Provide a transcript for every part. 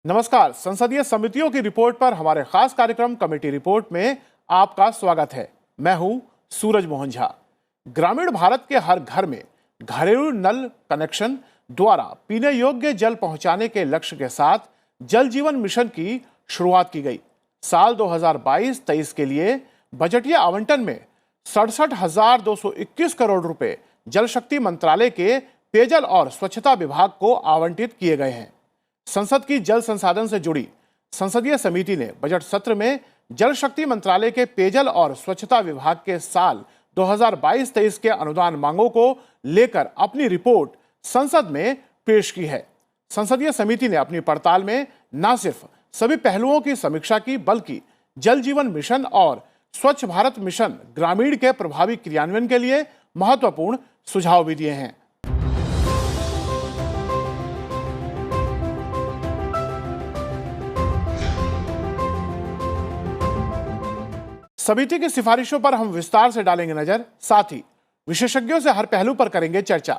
नमस्कार। संसदीय समितियों की रिपोर्ट पर हमारे खास कार्यक्रम कमेटी रिपोर्ट में आपका स्वागत है। मैं हूं सूरज मोहन झा। ग्रामीण भारत के हर घर में घरेलू नल कनेक्शन द्वारा पीने योग्य जल पहुंचाने के लक्ष्य के साथ जल जीवन मिशन की शुरुआत की गई। साल 2022-23 के लिए बजटीय आवंटन में 67,221 करोड़ रुपए जल शक्ति मंत्रालय के पेयजल और स्वच्छता विभाग को आवंटित किए गए हैं। संसद की जल संसाधन से जुड़ी संसदीय समिति ने बजट सत्र में जल शक्ति मंत्रालय के पेयजल और स्वच्छता विभाग के साल 2022-23 के अनुदान मांगों को लेकर अपनी रिपोर्ट संसद में पेश की है। संसदीय समिति ने अपनी पड़ताल में न सिर्फ सभी पहलुओं की समीक्षा की, बल्कि जल जीवन मिशन और स्वच्छ भारत मिशन ग्रामीण के प्रभावी क्रियान्वयन के लिए महत्वपूर्ण सुझाव भी दिए हैं। समिति की सिफारिशों पर हम विस्तार से डालेंगे नजर, साथ ही विशेषज्ञों से हर पहलू पर करेंगे चर्चा।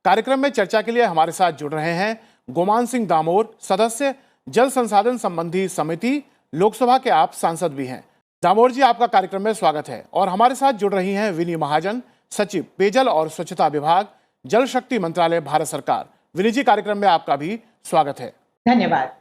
कार्यक्रम में चर्चा के लिए हमारे साथ जुड़ रहे हैं गोमान सिंह दामोर, सदस्य जल संसाधन संबंधी समिति, लोकसभा के आप सांसद भी हैं। दामोर जी, आपका कार्यक्रम में स्वागत है। और हमारे साथ जुड़ रही हैं विनी महाजन, सचिव पेयजल और स्वच्छता विभाग, जल शक्ति मंत्रालय, भारत सरकार। विनी जी, कार्यक्रम में आपका भी स्वागत है। धन्यवाद।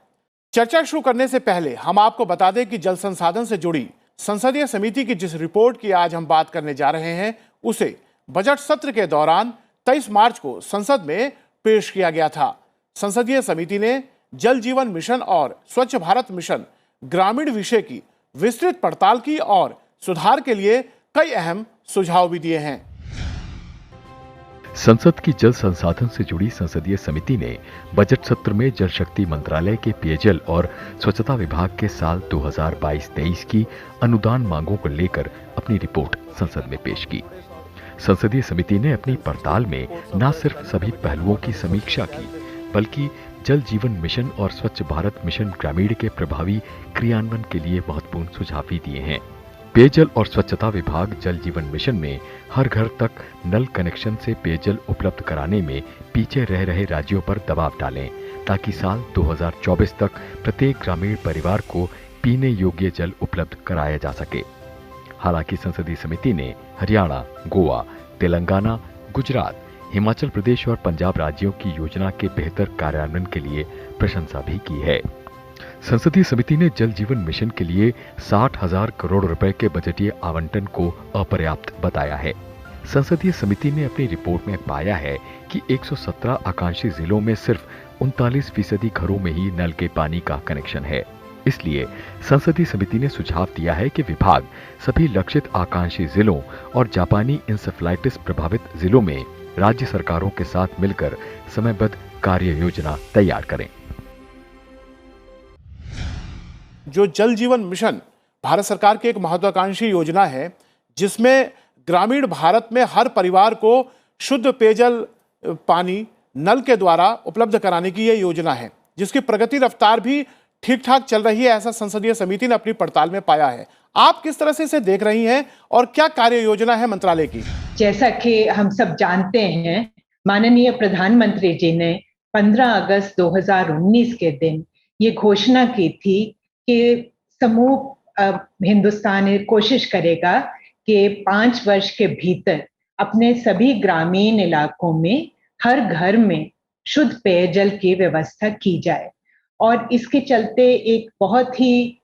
चर्चा शुरू करने से पहले हम आपको बता दें कि जल संसाधन से जुड़ी संसदीय समिति की जिस रिपोर्ट की आज हम बात करने जा रहे हैं, उसे बजट सत्र के दौरान 23 मार्च को संसद में पेश किया गया था। संसदीय समिति ने जल जीवन मिशन और स्वच्छ भारत मिशन ग्रामीण विषय की विस्तृत पड़ताल की और सुधार के लिए कई अहम सुझाव भी दिए हैं। संसद की जल संसाधन से जुड़ी संसदीय समिति ने बजट सत्र में जल शक्ति मंत्रालय के पेयजल और स्वच्छता विभाग के साल 2022-23 की अनुदान मांगों को लेकर अपनी रिपोर्ट संसद में पेश की। संसदीय समिति ने अपनी पड़ताल में न सिर्फ सभी पहलुओं की समीक्षा की, बल्कि जल जीवन मिशन और स्वच्छ भारत मिशन ग्रामीण के प्रभावी क्रियान्वयन के लिए महत्वपूर्ण सुझाव भी दिए हैं। पेयजल और स्वच्छता विभाग जल जीवन मिशन में हर घर तक नल कनेक्शन से पेयजल उपलब्ध कराने में पीछे रह रहे राज्यों पर दबाव डालें, ताकि साल 2024 तक प्रत्येक ग्रामीण परिवार को पीने योग्य जल उपलब्ध कराया जा सके। हालांकि संसदीय समिति ने हरियाणा, गोवा, तेलंगाना, गुजरात, हिमाचल प्रदेश और पंजाब राज्यों की योजना के बेहतर कार्यान्वयन के लिए प्रशंसा भी की है। संसदीय समिति ने जल जीवन मिशन के लिए 60,000 करोड़ रुपए के बजटीय आवंटन को अपर्याप्त बताया है। संसदीय समिति ने अपनी रिपोर्ट में पाया है कि 117 आकांक्षी जिलों में सिर्फ 39% घरों में ही नल के पानी का कनेक्शन है। इसलिए संसदीय समिति ने सुझाव दिया है कि विभाग सभी लक्षित आकांक्षी जिलों और जापानी इंसेफ्लाइटिस प्रभावित जिलों में राज्य सरकारों के साथ मिलकर समयबद्ध कार्य योजना तैयार करें। जो जल जीवन मिशन भारत सरकार की एक महत्वाकांक्षी योजना है, जिसमें ग्रामीण भारत में हर परिवार को शुद्ध पेयजल पानी नल के द्वारा उपलब्ध कराने की यह योजना है, जिसकी प्रगति रफ्तार भी ठीक ठाक चल रही है, ऐसा संसदीय समिति ने अपनी पड़ताल में पाया है। आप किस तरह से इसे देख रही हैं और क्या कार्य योजना है मंत्रालय की? जैसा कि हम सब जानते हैं, माननीय प्रधानमंत्री जी ने 15 अगस्त 2019 के दिन ये घोषणा की थी कि समूह हिंदुस्तान कोशिश करेगा कि 5 वर्ष के भीतर अपने सभी ग्रामीण इलाकों में हर घर में शुद्ध पेयजल की व्यवस्था की जाए। और इसके चलते एक बहुत ही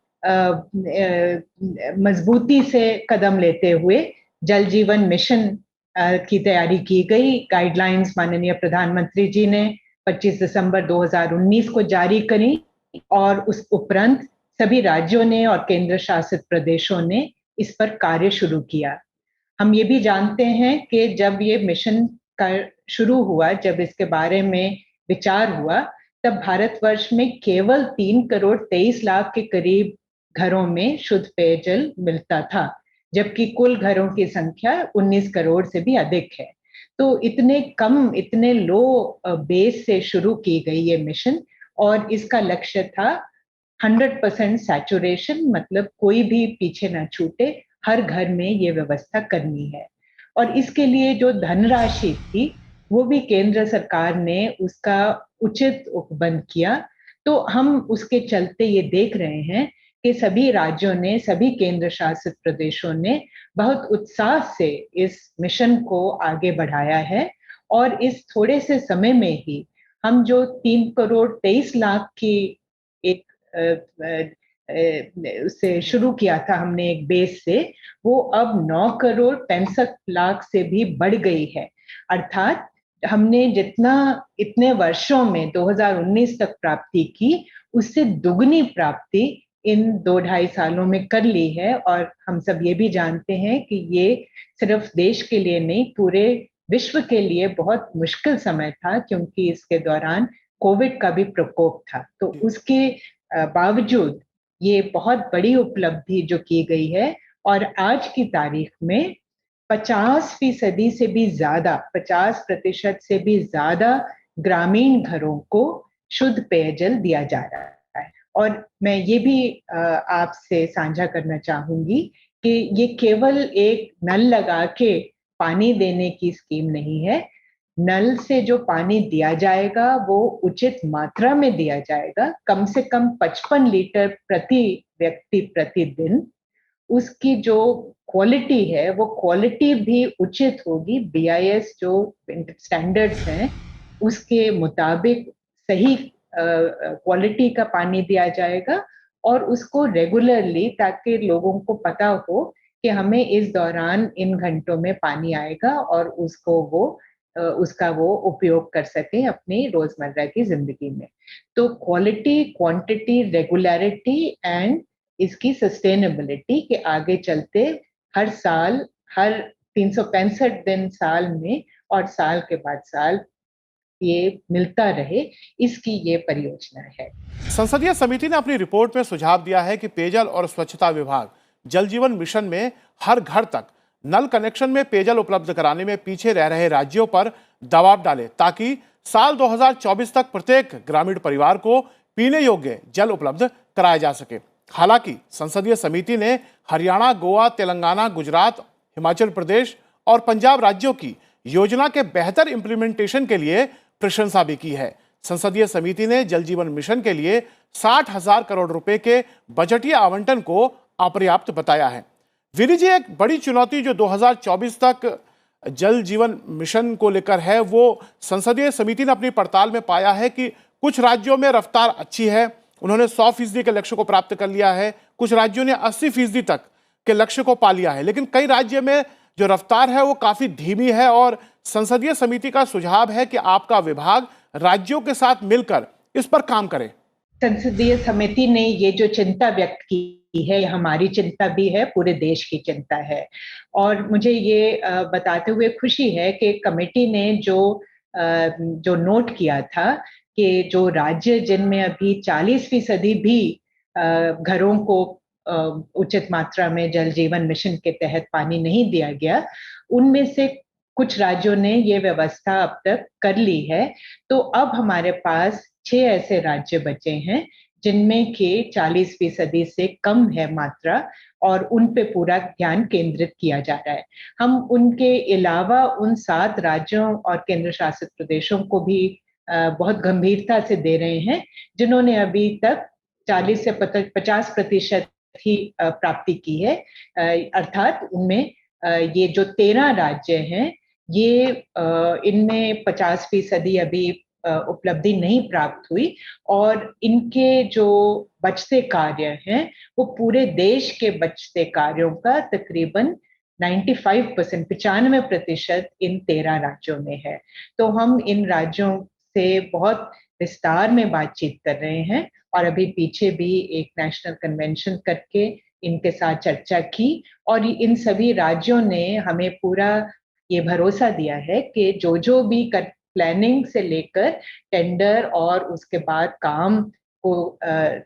मजबूती से कदम लेते हुए जल जीवन मिशन की तैयारी की गई। गाइडलाइंस माननीय प्रधानमंत्री जी ने 25 दिसंबर 2019 को जारी करी और उस उपरांत सभी राज्यों ने और केंद्र शासित प्रदेशों ने इस पर कार्य शुरू किया। हम ये भी जानते हैं कि जब ये मिशन का शुरू हुआ, जब इसके बारे में विचार हुआ, तब भारतवर्ष में केवल 3 करोड़ 23 लाख के करीब घरों में शुद्ध पेयजल मिलता था, जबकि कुल घरों की संख्या 19 करोड़ से भी अधिक है। तो इतने कम, इतने लो बेस से शुरू की गई ये मिशन और इसका लक्ष्य था 100% सैचुरेशन, मतलब कोई भी पीछे ना छूटे, हर घर में ये व्यवस्था करनी है। और इसके लिए जो धनराशि थी वो भी केंद्र सरकार ने उसका उचित उपबंध किया। तो हम उसके चलते ये देख रहे हैं कि सभी राज्यों ने, सभी केंद्र शासित प्रदेशों ने बहुत उत्साह से इस मिशन को आगे बढ़ाया है और इस थोड़े से समय में ही हम जो 3 करोड़ 23 लाख की एक उससे शुरू किया था हमने एक बेस से, वो अब 9 करोड़ 65 लाख से भी बढ़ गई है। अर्थात हमने जितना इतने वर्षों में 2019 तक प्राप्ति की, उससे दुगनी प्राप्ति इन 2-2.5 सालों में कर ली है। और हम सब ये भी जानते हैं कि ये सिर्फ देश के लिए नहीं, पूरे विश्व के लिए बहुत मुश्किल समय था, क्योंकि इसके दौरान कोविड का भी प्रकोप था। तो उसके बावजूद ये बहुत बड़ी उपलब्धि जो की गई है, और आज की तारीख में 50% से भी ज्यादा, 50% से भी ज्यादा ग्रामीण घरों को शुद्ध पेयजल दिया जा रहा है। और मैं ये भी आपसे साझा करना चाहूंगी कि ये केवल एक नल लगा के पानी देने की स्कीम नहीं है। नल से जो पानी दिया जाएगा वो उचित मात्रा में दिया जाएगा, कम से कम 55 लीटर प्रति व्यक्ति प्रतिदिन। उसकी जो क्वालिटी है वो क्वालिटी भी उचित होगी, बीआईएस जो स्टैंडर्ड्स हैं उसके मुताबिक सही क्वालिटी का पानी दिया जाएगा, और उसको रेगुलरली, ताकि लोगों को पता हो कि हमें इस दौरान इन घंटों में पानी आएगा और उसका वो उपयोग कर सकें अपनी रोजमर्रा की जिंदगी में। तो क्वालिटी, क्वांटिटी, रेगुलरिटी एंड इसकी सस्टेनेबिलिटी के आगे चलते हर साल, हर 365 दिन साल में और साल के बाद साल ये मिलता रहे, इसकी ये परियोजना है। संसदीय समिति ने अपनी रिपोर्ट में सुझाव दिया है कि पेयजल और स्वच्छता विभाग जल जीवन मिशन में हर घर तक नल कनेक्शन में पेयजल उपलब्ध कराने में पीछे रह रहे राज्यों पर दबाव डाले, ताकि साल 2024 तक प्रत्येक ग्रामीण परिवार को पीने योग्य जल उपलब्ध कराया जा सके। हालांकि संसदीय समिति ने हरियाणा, गोवा, तेलंगाना, गुजरात, हिमाचल प्रदेश और पंजाब राज्यों की योजना के बेहतर इंप्लीमेंटेशन के लिए प्रशंसा भी की है। संसदीय समिति ने जल जीवन मिशन के लिए 60,000 करोड़ रुपए के बजटीय आवंटन को अपर्याप्त बताया है। वीरी जी, एक बड़ी चुनौती जो 2024 तक जल जीवन मिशन को लेकर है, वो संसदीय समिति ने अपनी पड़ताल में पाया है कि कुछ राज्यों में रफ्तार अच्छी है, उन्होंने 100% के लक्ष्य को प्राप्त कर लिया है, कुछ राज्यों ने 80% तक के लक्ष्य को पा लिया है, लेकिन कई राज्यों में जो रफ्तार है वो काफी धीमी है। और संसदीय समिति का सुझाव है कि आपका विभाग राज्यों के साथ मिलकर इस पर काम करे। संसदीय समिति ने ये जो चिंता व्यक्त की है, हमारी चिंता भी है, पूरे देश की चिंता है। और मुझे ये बताते हुए खुशी है कि कमेटी ने जो नोट किया था कि जो राज्य जिनमें अभी 40% भी घरों को उचित मात्रा में जल जीवन मिशन के तहत पानी नहीं दिया गया, उनमें से कुछ राज्यों ने ये व्यवस्था अब तक कर ली है। तो अब हमारे पास 6 ऐसे राज्य बचे हैं जिनमें के 40% से कम है मात्रा, और उन पे पूरा ध्यान केंद्रित किया जा रहा है। हम उनके अलावा उन 7 राज्यों और केंद्र शासित प्रदेशों को भी बहुत गंभीरता से दे रहे हैं जिन्होंने अभी तक 40 से 50% ही प्राप्ति की है। अर्थात उनमें ये जो 13 राज्य हैं, ये इनमें 50% अभी उपलब्धि नहीं प्राप्त हुई, और इनके जो बचते कार्य हैं वो पूरे देश के बचते कार्यों का तकरीबन 95% इन 13 राज्यों में है। तो हम इन राज्यों से बहुत विस्तार में बातचीत कर रहे हैं, और अभी पीछे भी एक नेशनल कन्वेंशन करके इनके साथ चर्चा की, और इन सभी राज्यों ने हमें पूरा ये भरोसा दिया है कि जो भी प्लानिंग से लेकर टेंडर और उसके बाद काम को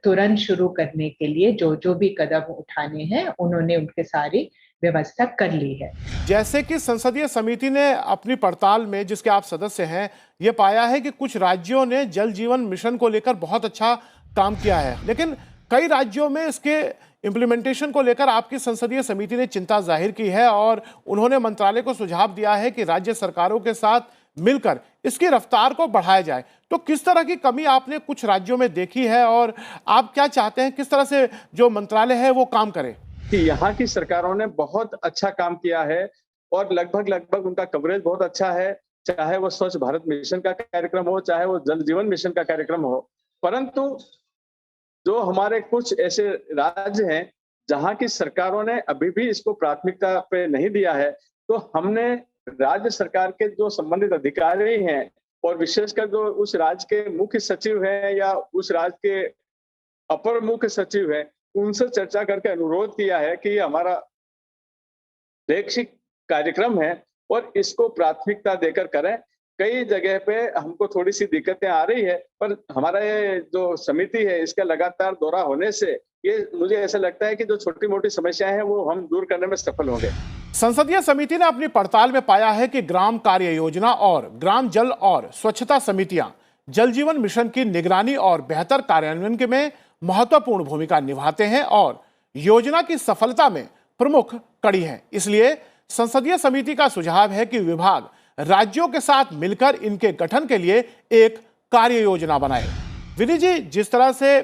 तुरंत शुरू करने के लिए जो भी कदम उठाने हैं, उन्होंने उनके सारी व्यवस्था कर ली है। जैसे कि संसदीय समिति ने अपनी पड़ताल में, जिसके आप सदस्य हैं, ये पाया है कि कुछ राज्यों ने जल जीवन मिशन को लेकर बहुत अच्छा काम किया है, लेकिन कई राज्यों में इसके इंप्लीमेंटेशन को लेकर आपकी संसदीय समिति ने चिंता जाहिर की है और उन्होंने मंत्रालय को सुझाव दिया है कि राज्य सरकारों के साथ मिलकर इसकी रफ्तार को बढ़ाया जाए। तो किस तरह की कमी आपने कुछ राज्यों में देखी है और आप क्या चाहते हैं किस तरह से जो मंत्रालय है वो काम करे? कि यहाँ की सरकारों ने बहुत अच्छा काम किया है और लगभग उनका कवरेज बहुत अच्छा है, चाहे वो स्वच्छ भारत मिशन का कार्यक्रम हो, चाहे वो जल जीवन मिशन का कार्यक्रम हो। परंतु जो हमारे कुछ ऐसे राज्य हैं जहाँ की सरकारों ने अभी भी इसको प्राथमिकता पे नहीं दिया है, तो हमने राज्य सरकार के जो संबंधित अधिकारी हैं और विशेषकर जो उस राज्य के मुख्य सचिव हैं या उस राज्य के अपर मुख्य सचिव हैं, उनसे चर्चा करके अनुरोध किया है कि ये हमारा शैक्षिक कार्यक्रम है और इसको प्राथमिकता देकर करें। कई जगह पे हमको थोड़ी सी दिक्कतें आ रही है, पर हमारा ये जो समिति है इसका लगातार दौरा होने से ये मुझे ऐसा लगता है कि जो छोटी मोटी समस्याएं हैं वो हम दूर करने में सफल होंगे। संसदीय समिति ने अपनी पड़ताल में पाया है कि ग्राम कार्य योजना और ग्राम जल और स्वच्छता समितियां जल जीवन मिशन की निगरानी और बेहतर कार्यान्वयन के में महत्वपूर्ण भूमिका निभाते हैं और योजना की सफलता में प्रमुख कड़ी है। इसलिए संसदीय समिति का सुझाव है कि विभाग राज्यों के साथ मिलकर इनके गठन के लिए एक कार्य योजना बनाए। विधि जी, जिस तरह से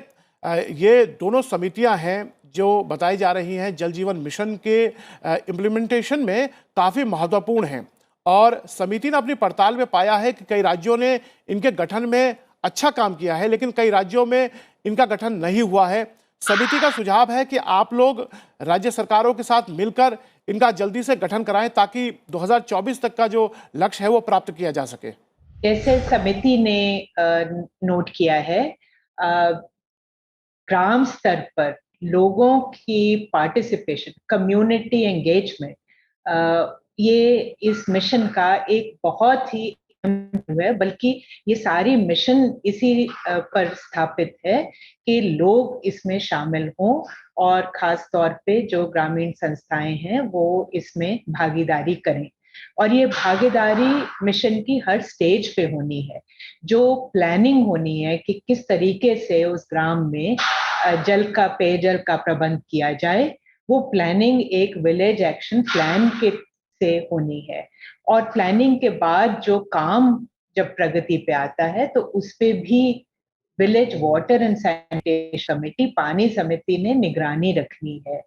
ये दोनों समितियां हैं जो बताई जा रही हैं जल जीवन मिशन के इम्प्लीमेंटेशन में काफ़ी महत्वपूर्ण हैं और समिति ने अपनी पड़ताल में पाया है कि कई राज्यों ने इनके गठन में अच्छा काम किया है लेकिन कई राज्यों में इनका गठन नहीं हुआ है। समिति का सुझाव है कि आप लोग राज्य सरकारों के साथ मिलकर इनका जल्दी से गठन कराएं ताकि 2024 तक का जो लक्ष्य है वो प्राप्त किया जा सके। जैसे समिति ने नोट किया है, ग्राम स्तर पर लोगों की पार्टिसिपेशन, कम्युनिटी एंगेजमेंट, ये इस मिशन का एक बहुत ही है, बल्कि ये सारी मिशन इसी पर स्थापित है कि लोग इसमें शामिल हों और खास तौर पे जो ग्रामीण संस्थाएं हैं वो इसमें भागीदारी करें। और ये भागीदारी मिशन की हर स्टेज पे होनी है। जो प्लानिंग होनी है कि किस तरीके से उस ग्राम में पेयजल का प्रबंध किया जाए, वो प्लानिंग एक विलेज एक्शन प्लान के से होनी है। और प्लानिंग के बाद जो काम जब प्रगति पे आता है तो उस पे भी village water and sanitation committee, पानी समिति ने निगरानी रखनी है।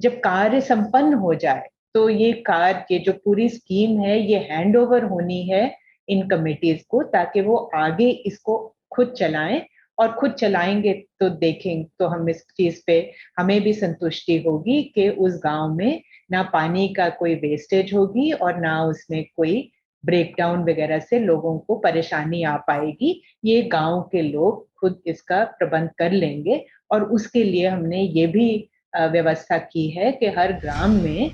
जब कार्य संपन्न हो जाए तो ये जो पूरी स्कीम है ये हैंड ओवर होनी है इन कमेटीज को, ताकि वो आगे इसको खुद चलाएं और खुद चलाएंगे तो देखें तो हम इस चीज पे हमें भी संतुष्टि होगी कि उस गांव में ना पानी का कोई वेस्टेज होगी और ना उसमें कोई ब्रेकडाउन वगैरह से लोगों को परेशानी आ पाएगी। ये गांव के लोग खुद इसका प्रबंध कर लेंगे और उसके लिए हमने ये भी व्यवस्था की है कि हर ग्राम में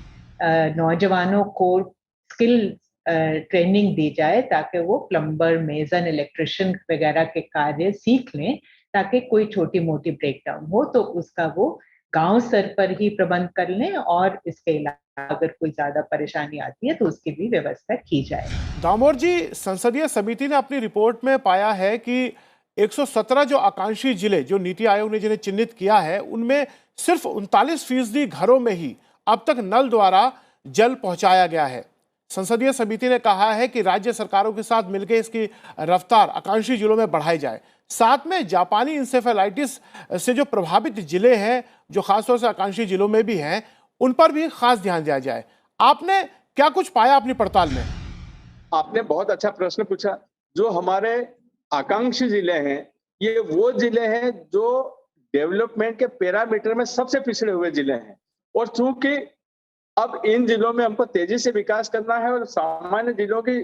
नौजवानों को स्किल ट्रेनिंग दी जाए ताकि वो प्लम्बर, मेसन, इलेक्ट्रिशियन वगैरह के कार्य सीख लें, ताकि कोई छोटी मोटी ब्रेकडाउन हो तो उसका वो गांव स्तर पर ही प्रबंध कर लें और इसके अलावा अगर कोई ज्यादा परेशानी आती है तो उसकी भी व्यवस्था की जाए। दामोदर जी, संसदीय समिति ने अपनी रिपोर्ट में पाया है कि 117 जो आकांक्षी जिले जो नीति आयोग ने जिन्हें चिन्हित किया है उनमें सिर्फ 39% घरों में ही अब तक नल द्वारा जल पहुंचाया गया है। संसदीय समिति ने कहा है कि राज्य सरकारों के साथ मिलकर इसकी रफ्तार आकांक्षी जिलों में बढ़ाई जाए। साथ में जापानी इंसेफेलाइटिस से जो प्रभावित जिले हैं, जो खासतौर से आकांक्षी जिलों में भी हैं, उन पर भी खास ध्यान दिया जाए। आपने क्या कुछ पाया अपनी पड़ताल में? आपने बहुत अच्छा प्रश्न पूछा। जो हमारे आकांक्षी जिले हैं ये वो जिले हैं जो डेवलपमेंट के पैरामीटर में सबसे पिछड़े हुए जिले हैं और चूंकि अब इन जिलों में हमको तेजी से विकास करना है और सामान्य जिलों की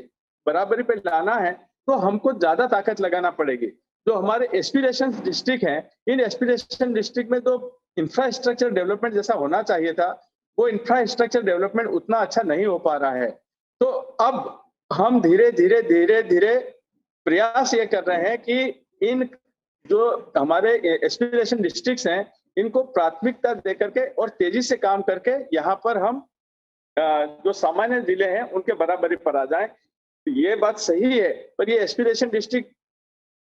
बराबरी पे लाना है तो हमको ज्यादा ताकत लगाना पड़ेगी। जो हमारे एस्पिरेशन डिस्ट्रिक्ट हैं, इन एस्पिरेशन डिस्ट्रिक्ट में जो इंफ्रास्ट्रक्चर डेवलपमेंट जैसा होना चाहिए था वो इंफ्रास्ट्रक्चर डेवलपमेंट उतना अच्छा नहीं हो पा रहा है। तो अब हम धीरे धीरे प्रयास ये कर रहे हैं कि इन जो हमारे एस्पिरेशन डिस्ट्रिक्ट्स हैं इनको प्राथमिकता दे करके और तेजी से काम करके यहाँ पर हम जो सामान्य जिले हैं उनके बराबरी पर आ जाएं। ये बात सही है, पर ये एस्पिरेशन डिस्ट्रिक्ट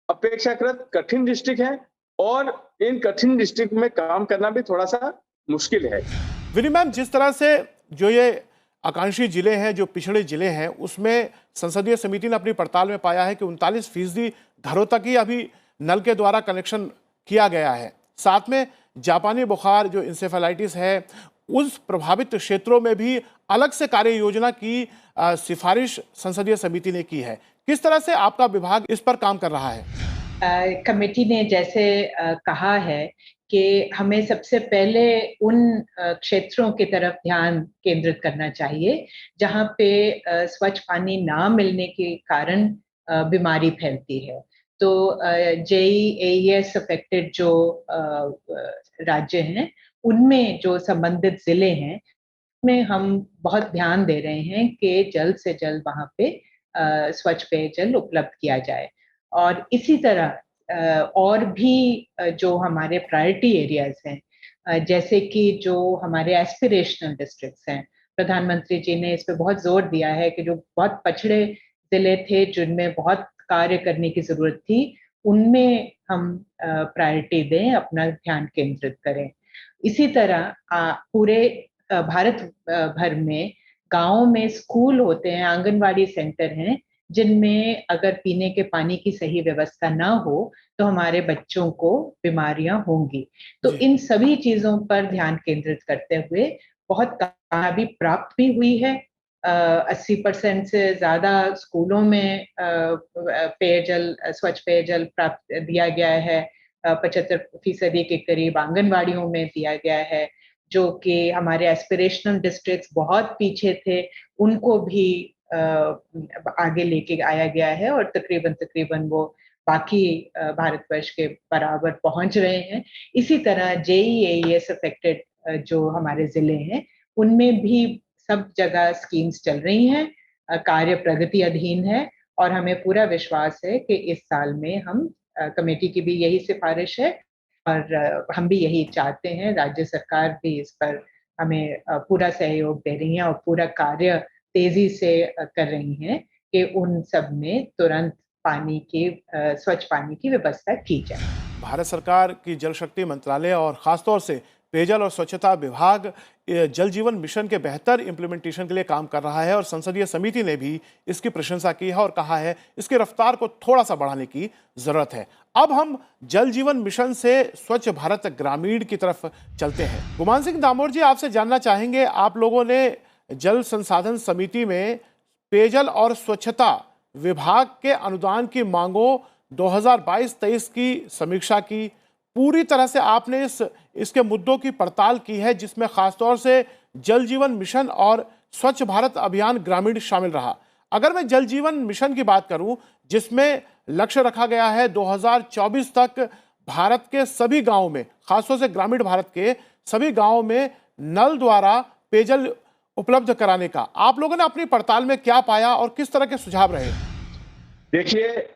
अपेक्षाकृत कठिन डिस्ट्रिक्ट है और इन कठिन डिस्ट्रिक्ट में काम करना भी थोड़ा सा मुश्किल है। विनी मैम, जिस तरह से जो ये आकांक्षी जिले हैं, जो पिछड़े जिले हैं, उसमें संसदीय समिति ने अपनी पड़ताल में पाया है कि 39% घरों तक ही अभी नल के द्वारा कनेक्शन किया गया है। साथ में जापानी बुखार जो इंसेफेलाइटिस है, उस प्रभावित क्षेत्रों में भी अलग से कार्य योजना की सिफारिश संसदीय समिति ने की है। किस तरह से आपका विभाग इस पर काम कर रहा है? कमेटी ने जैसे कहा है कि हमें सबसे पहले उन क्षेत्रों की तरफ ध्यान केंद्रित करना चाहिए जहां पे स्वच्छ पानी ना मिलने के कारण बीमारी फैलती है। तो JEAS अफेक्टेड जो राज्य हैं, उनमें जो संबंधित जिले हैं, में हम बहुत ध्यान दे रहे हैं कि जल्द से जल्द वहां पे स्वच्छ पेयजल उपलब्ध किया जाए। और इसी तरह और भी जो हमारे प्रायोरिटी एरियाज हैं, जैसे कि जो हमारे एस्पिरेशनल डिस्ट्रिक्ट्स हैं, प्रधानमंत्री जी ने इस पे बहुत जोर दिया है कि जो बहुत पछड़े जिले थे, जिनमें बहुत कार्य करने की जरूरत थी, उनमें हम प्रायोरिटी दें, अपना ध्यान केंद्रित करें। इसी तरह पूरे भारत भर में गाँव में स्कूल होते हैं, आंगनवाड़ी सेंटर हैं, जिनमें अगर पीने के पानी की सही व्यवस्था ना हो तो हमारे बच्चों को बीमारियां होंगी। तो इन सभी चीजों पर ध्यान केंद्रित करते हुए बहुत कामयाबी प्राप्त भी हुई है। 80% से ज्यादा स्कूलों में पेयजल, स्वच्छ पेयजल प्राप्त दिया गया है। 75% के करीब आंगनवाड़ियों में दिया गया है। जो कि हमारे एस्पिरेशनल डिस्ट्रिक्ट्स बहुत पीछे थे, उनको भी आगे लेके आया गया है और तकरीबन वो बाकी भारतवर्ष के बराबर पहुंच रहे हैं। इसी तरह JEAS अफेक्टेड जो हमारे जिले हैं, उनमें भी सब जगह स्कीम्स चल रही हैं, कार्य प्रगति अधीन है और हमें पूरा विश्वास है कि इस साल में हम, कमेटी की भी यही सिफारिश है और हम भी यही चाहते हैं, राज्य सरकार भी इस पर हमें पूरा सहयोग दे रही है और पूरा कार्य तेजी से कर रही हैं कि उन सब में तुरंत पानी की, स्वच्छ पानी की व्यवस्था की जाए। भारत सरकार की जल शक्ति मंत्रालय और खासतौर से पेयजल और स्वच्छता विभाग जल जीवन मिशन के बेहतर इम्प्लीमेंटेशन के लिए काम कर रहा है और संसदीय समिति ने भी इसकी प्रशंसा की है और कहा है इसकी रफ्तार को थोड़ा सा बढ़ाने की जरूरत है। अब हम जल जीवन मिशन से स्वच्छ भारत ग्रामीण की तरफ चलते हैं। गुमान सिंह दामोर जी, आपसे जानना चाहेंगे, आप लोगों ने जल संसाधन समिति में पेयजल और स्वच्छता विभाग के अनुदान की मांगों 2022-23 की समीक्षा की, पूरी तरह से आपने इसके मुद्दों की पड़ताल की है, जिसमें खासतौर से जल जीवन मिशन और स्वच्छ भारत अभियान ग्रामीण शामिल रहा। अगर मैं जल जीवन मिशन की बात करूं, जिसमें लक्ष्य रखा गया है 2024 तक भारत के सभी गांवों में, खासतौर से ग्रामीण भारत के सभी गांवों में नल द्वारा पेयजल उपलब्ध कराने का, आप लोगों ने अपनी पड़ताल में क्या पाया और किस तरह के सुझाव रहे? देखिए,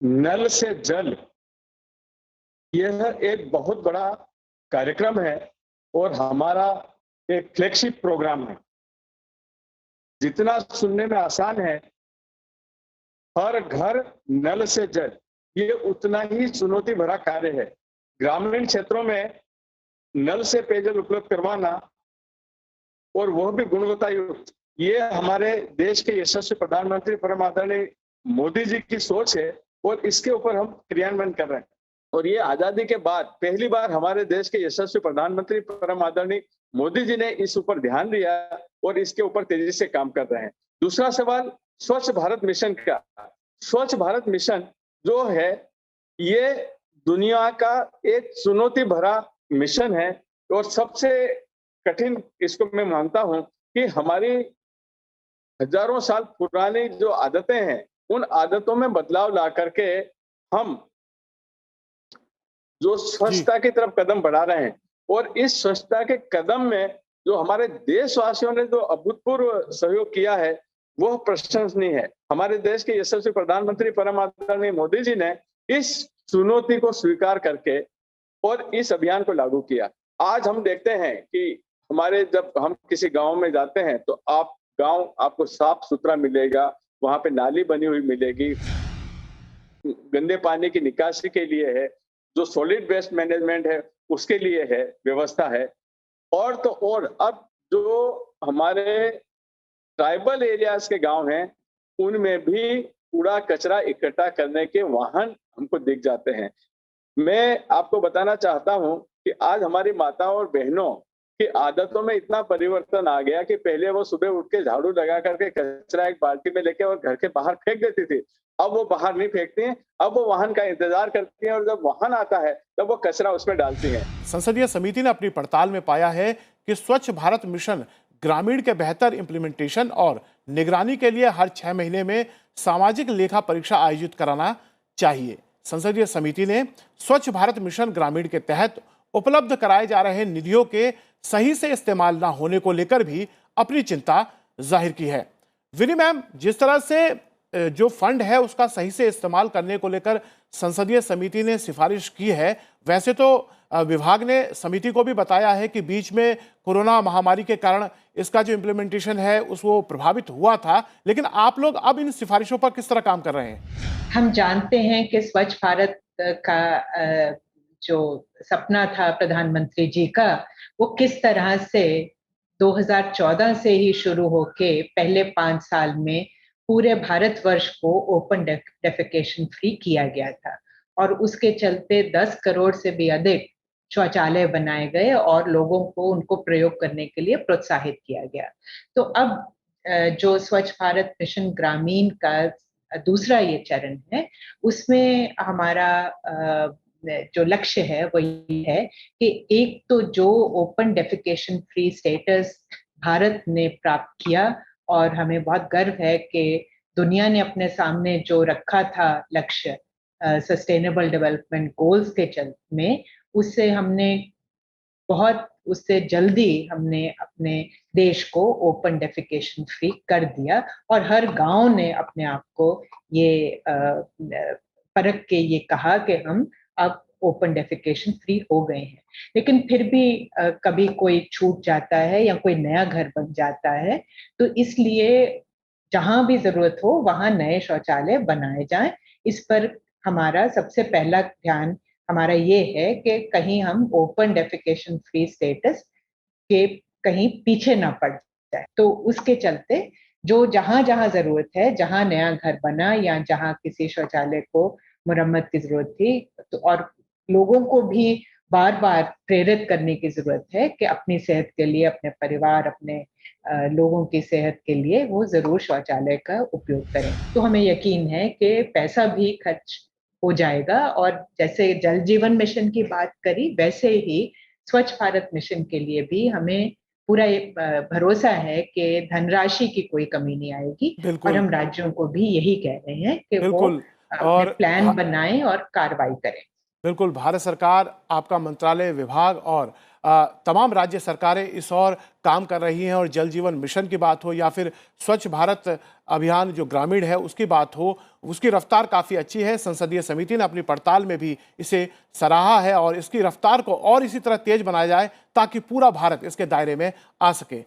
नल से जल यह एक बहुत बड़ा कार्यक्रम है और हमारा एक फ्लैगशिप प्रोग्राम है। जितना सुनने में आसान है, हर घर नल से जल, ये उतना ही चुनौती भरा कार्य है। ग्रामीण क्षेत्रों में नल से पेयजल उपलब्ध करवाना और वह भी गुणवत्ता युक्त, ये हमारे देश के यशस्वी प्रधानमंत्री परम आदरणीय मोदी जी की सोच है और इसके ऊपर हम क्रियान्वयन कर रहे हैं। और ये आजादी के बाद पहली बार हमारे देश के यशस्वी प्रधानमंत्री परम आदरणीय मोदी जी ने इस ऊपर ध्यान दिया और इसके ऊपर तेजी से काम कर रहे हैं। दूसरा सवाल स्वच्छ भारत मिशन का। स्वच्छ भारत मिशन जो है, ये दुनिया का एक चुनौती भरा मिशन है और सबसे कठिन इसको मैं मानता हूं कि हमारी हजारों साल पुरानी जो आदतें हैं, उन आदतों में बदलाव ला करके हम जो स्वच्छता की तरफ कदम बढ़ा रहे हैं और इस स्वच्छता के कदम में जो हमारे देशवासियों ने जो अभूतपूर्व सहयोग किया है, वह प्रशंसनीय है। हमारे देश के यशस्वी प्रधानमंत्री परम आदरणीय मोदी जी ने इस चुनौती को स्वीकार करके और इस अभियान को लागू किया। आज हम देखते हैं कि जब हम किसी गांव में जाते हैं तो गांव आपको साफ सुथरा मिलेगा, वहां पे नाली बनी हुई मिलेगी, गंदे पानी की निकासी के लिए है, जो सॉलिड वेस्ट मैनेजमेंट है उसके लिए है, व्यवस्था है। और तो और अब जो हमारे ट्राइबल एरियाज के गांव हैं, उनमें भी कूड़ा कचरा इकट्ठा करने के वाहन हमको दिख जाते हैं। मैं आपको बताना चाहता हूं कि आज हमारी माताओं और बहनों की आदतों में इतना परिवर्तन आ गया कि पहले वो सुबह उठ के झाड़ू लगा करके कचरा एक बाल्टी में लेके और घर के बाहर फेंक देती थी। अब वो बाहर नहीं फेंकती हैं, अब वो वाहन का इंतजार करती हैं और जब वाहन आता है तब वो कचरा उसमें डालती हैं। संसदीय समिति ने अपनी पड़ताल में पाया है कि स्वच्छ भारत मिशन ग्रामीण के बेहतर इंप्लीमेंटेशन और निगरानी के लिए हर 6 महीने में सामाजिक लेखा परीक्षा आयोजित कराना चाहिए। संसदीय समिति ने स्वच्छ भारत मिशन ग्रामीण के तहत उपलब्ध कराए जा रहे निधियों के सही से इस्तेमाल न होने को लेकर भी अपनी चिंता जाहिर की है। विनी मैम, जिस तरह से जो फंड है उसका सही से इस्तेमाल करने को लेकर संसदीय समिति ने सिफारिश की है, वैसे तो विभाग ने समिति को भी बताया है कि बीच में कोरोना महामारी के कारण इसका जो इम्प्लीमेंटेशन है वो प्रभावित हुआ था, लेकिन आप लोग अब इन सिफारिशों पर किस तरह काम कर रहे हैं? हम जानते हैं कि स्वच्छ भारत का जो सपना था प्रधानमंत्री जी का, वो किस तरह से 2014 से ही शुरू होके पहले 5 साल में पूरे भारतवर्ष को ओपन डेफिकेशन फ्री किया गया था और उसके चलते 10 करोड़ से भी अधिक शौचालय बनाए गए और लोगों को उनको प्रयोग करने के लिए प्रोत्साहित किया गया। तो अब जो स्वच्छ भारत मिशन ग्रामीण का दूसरा ये चरण है, उसमें हमारा जो लक्ष्य है वो ये है कि एक तो जो open defecation free status Bharat ने प्राप्त किया और हमें बहुत गर्व है कि दुनिया ने अपने सामने जो रखा था लक्ष्य सस्टेनेबल डेवलपमेंट गोल्स के चलते में, उससे हमने बहुत उससे जल्दी हमने अपने देश को ओपन डेफिकेशन फ्री कर दिया और हर गांव ने अपने आप को ये परख के ये कहा कि हम अब ओपन डेफिकेशन फ्री हो गए हैं। लेकिन फिर भी कभी कोई छूट जाता है या कोई नया घर बन जाता है, तो इसलिए जहां भी जरूरत हो वहां नए शौचालय बनाए जाएं। इस पर हमारा सबसे पहला ध्यान हमारा ये है कि कहीं हम ओपन डेफिकेशन फ्री स्टेटस के कहीं पीछे ना पड़ जाए। तो उसके चलते जो जहां जहां जरूरत है, जहां नया घर बना या जहां किसी शौचालय को मुरम्मत की जरूरत थी, तो और लोगों को भी बार बार प्रेरित करने की जरूरत है कि अपनी सेहत के लिए, अपने परिवार, अपने लोगों की सेहत के लिए वो जरूर शौचालय का उपयोग करें। तो हमें यकीन है कि पैसा भी खर्च हो जाएगा और जैसे जल जीवन मिशन की बात करी, वैसे ही स्वच्छ भारत मिशन के लिए भी हमें पूरा भरोसा है कि धनराशि की कोई कमी नहीं आएगी और हम राज्यों को भी यही कह रहे हैं कि वो और प्लान बनाएं और कार्रवाई करें। बिल्कुल, भारत सरकार, आपका मंत्रालय, विभाग और तमाम राज्य सरकारें इस ओर काम कर रही हैं और जल जीवन मिशन की बात हो या फिर स्वच्छ भारत अभियान जो ग्रामीण है उसकी बात हो, उसकी रफ्तार काफ़ी अच्छी है। संसदीय समिति ने अपनी पड़ताल में भी इसे सराहा है और इसकी रफ्तार को और इसी तरह तेज बनाया जाए ताकि पूरा भारत इसके दायरे में आ सके।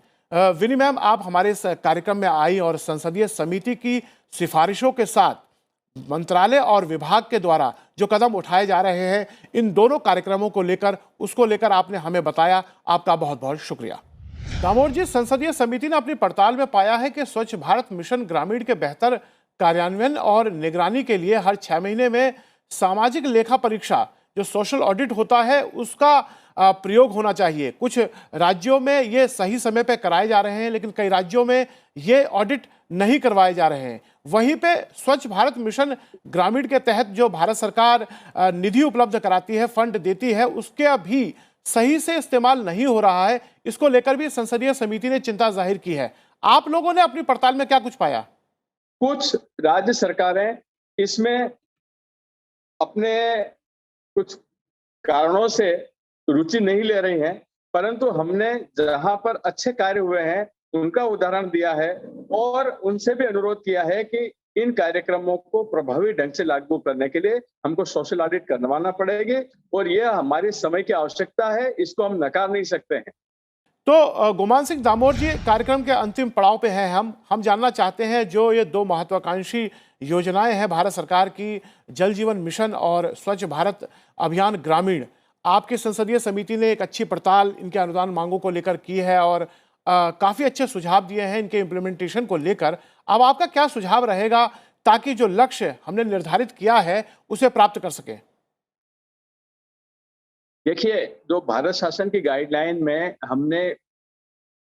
विनी मैम, आप हमारे इस कार्यक्रम में आई और संसदीय समिति की सिफारिशों के साथ मंत्रालय और विभाग के द्वारा जो कदम उठाए जा रहे हैं इन दोनों कार्यक्रमों को लेकर, उसको लेकर आपने हमें बताया, आपका बहुत बहुत शुक्रिया। दामोदर जी, संसदीय समिति ने अपनी पड़ताल में पाया है कि स्वच्छ भारत मिशन ग्रामीण के बेहतर कार्यान्वयन और निगरानी के लिए हर 6 महीने में सामाजिक लेखा परीक्षा जो सोशल ऑडिट होता है उसका प्रयोग होना चाहिए। कुछ राज्यों में ये सही समय पे कराए जा रहे हैं, लेकिन कई राज्यों में ये ऑडिट नहीं करवाए जा रहे हैं। वहीं पे स्वच्छ भारत मिशन ग्रामीण के तहत जो भारत सरकार निधि उपलब्ध कराती है, फंड देती है, उसके भी सही से इस्तेमाल नहीं हो रहा है। इसको लेकर भी संसदीय समिति ने चिंता जाहिर की है। आप लोगों ने अपनी पड़ताल में क्या कुछ पाया? कुछ राज्य सरकारें इसमें अपने कुछ कारणों से रुचि नहीं ले रही हैं, परंतु हमने जहां पर अच्छे कार्य हुए हैं उनका उदाहरण दिया है और उनसे भी अनुरोध किया है कि इन कार्यक्रमों को प्रभावी ढंग से लागू करने के लिए हमको सोशल ऑडिट करवाना पड़ेगी और यह हमारे समय की आवश्यकता है, इसको हम नकार नहीं सकते हैं। तो गुमान सिंह दामोदर जी, कार्यक्रम के अंतिम पड़ाव पे हैं हम जानना चाहते हैं जो ये 2 महत्वाकांक्षी योजनाएं हैं भारत सरकार की, जल जीवन मिशन और स्वच्छ भारत अभियान ग्रामीण। आपकी संसदीय समिति ने एक अच्छी पड़ताल इनके अनुदान मांगों को लेकर की है और काफी अच्छे सुझाव दिए हैं इनके इम्प्लीमेंटेशन को लेकर। अब आपका क्या सुझाव रहेगा ताकि जो लक्ष्य हमने निर्धारित किया है उसे प्राप्त कर सके? देखिए, जो भारत शासन की गाइडलाइन में हमने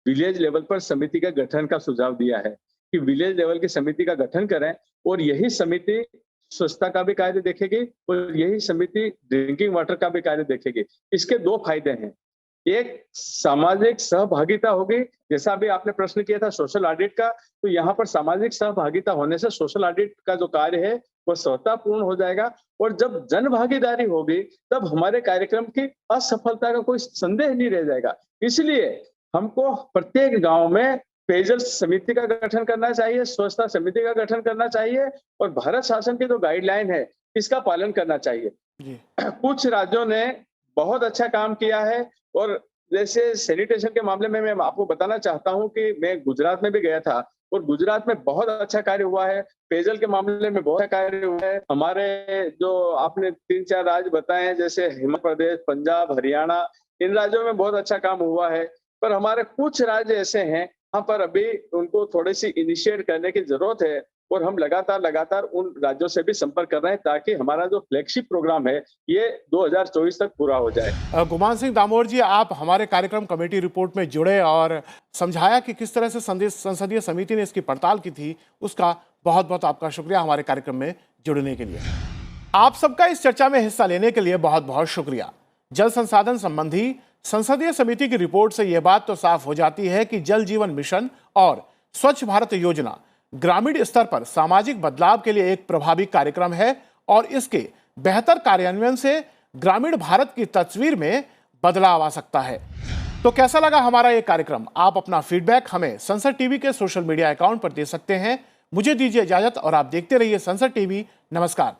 विलेज लेवल पर समिति का गठन का सुझाव दिया है कि विलेज लेवल की समिति का गठन करें और यही समिति स्वच्छता का भी कार्य देखेगी और यही समिति ड्रिंकिंग वाटर का भी कार्य देखेगी। इसके दो फायदे हैं। एक, सामाजिक सहभागिता होगी, जैसा अभी आपने प्रश्न किया था सोशल ऑडिट का, तो यहाँ पर सामाजिक सहभागिता होने से सोशल ऑडिट का जो कार्य है वो स्वतःपूर्ण हो जाएगा और जब जन भागीदारी होगी तब हमारे कार्यक्रम की असफलता का कोई संदेह नहीं रह जाएगा। इसलिए हमको प्रत्येक गांव में पेयजल समिति का गठन करना चाहिए, स्वच्छता समिति का गठन करना चाहिए और भारत शासन की जो गाइडलाइन है इसका पालन करना चाहिए। कुछ राज्यों ने बहुत अच्छा काम किया है और जैसे सैनिटेशन के मामले में मैं आपको बताना चाहता हूं कि मैं गुजरात में भी गया था और गुजरात में बहुत अच्छा कार्य हुआ है। पेयजल के मामले में बहुत अच्छा कार्य हुआ है। हमारे जो आपने 3-4 राज्य बताए हैं जैसे हिमाचल प्रदेश, पंजाब, हरियाणा, इन राज्यों में बहुत अच्छा काम हुआ है। पर हमारे कुछ राज्य ऐसे हैं वहां पर अभी उनको थोड़ी सी इनिशिएट करने की जरूरत है और हम लगातार उन राज्यों से भी संपर्क कर रहे हैं ताकि हमारा जो फ्लैगशिप प्रोग्राम है ये 2024 तक पूरा हो जाए। गुमान सिंह दामोदर जी, आप हमारे कार्यक्रम कमेटी रिपोर्ट में जुड़े और समझाया कि किस तरह से संसदीय समिति ने इसकी पड़ताल की थी। उसका बहुत बहुत आपका शुक्रिया हमारे कार्यक्रम में जुड़ने के लिए। आप सबका इस चर्चा में हिस्सा लेने के लिए बहुत बहुत शुक्रिया। जल संसाधन संबंधी संसदीय समिति की रिपोर्ट से यह बात तो साफ हो जाती है कि जल जीवन मिशन और स्वच्छ भारत योजना ग्रामीण स्तर पर सामाजिक बदलाव के लिए एक प्रभावी कार्यक्रम है और इसके बेहतर कार्यान्वयन से ग्रामीण भारत की तस्वीर में बदलाव आ सकता है। तो कैसा लगा हमारा ये कार्यक्रम? आप अपना फीडबैक हमें संसद टीवी के सोशल मीडिया अकाउंट पर दे सकते हैं। मुझे दीजिए इजाजत और आप देखते रहिए संसद टीवी। नमस्कार।